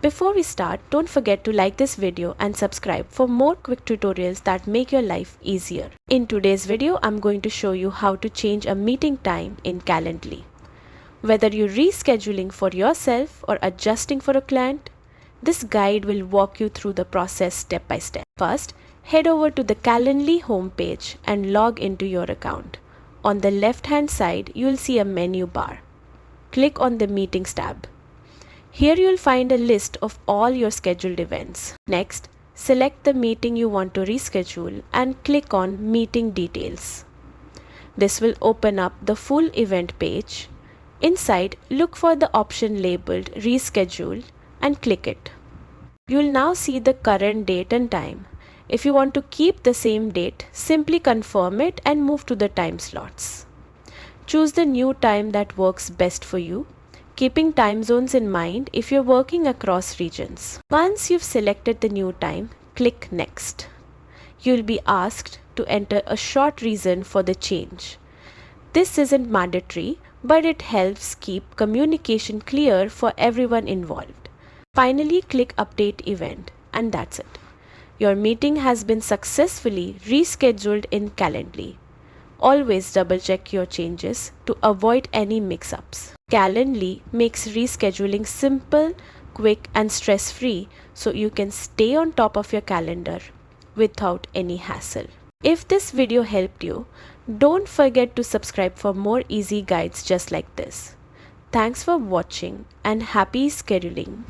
Before we start, don't forget to like this video and subscribe for more quick tutorials that make your life easier. In today's video, I'm going to show you how to change a meeting time in Calendly. Whether you're rescheduling for yourself or adjusting for a client, this guide will walk you through the process step by step. First, head over to the Calendly homepage and log into your account. On the left-hand side, you'll see a menu bar. Click on the Meetings tab. Here you'll find a list of all your scheduled events. Next, select the meeting you want to reschedule and click on Meeting Details. This will open up the full event page. Inside, look for the option labeled Reschedule and click it. You'll now see the current date and time. If you want to keep the same date, simply confirm it and move to the time slots. Choose the new time that works best for you, keeping time zones in mind if you're working across regions. Once you've selected the new time, click Next. You'll be asked to enter a short reason for the change. This isn't mandatory, but it helps keep communication clear for everyone involved. Finally, click Update Event, and that's it. Your meeting has been successfully rescheduled in Calendly. Always double check your changes to avoid any mix-ups. Calendly makes rescheduling simple, quick and stress-free so you can stay on top of your calendar without any hassle. If this video helped you, don't forget to subscribe for more easy guides just like this. Thanks for watching and happy scheduling.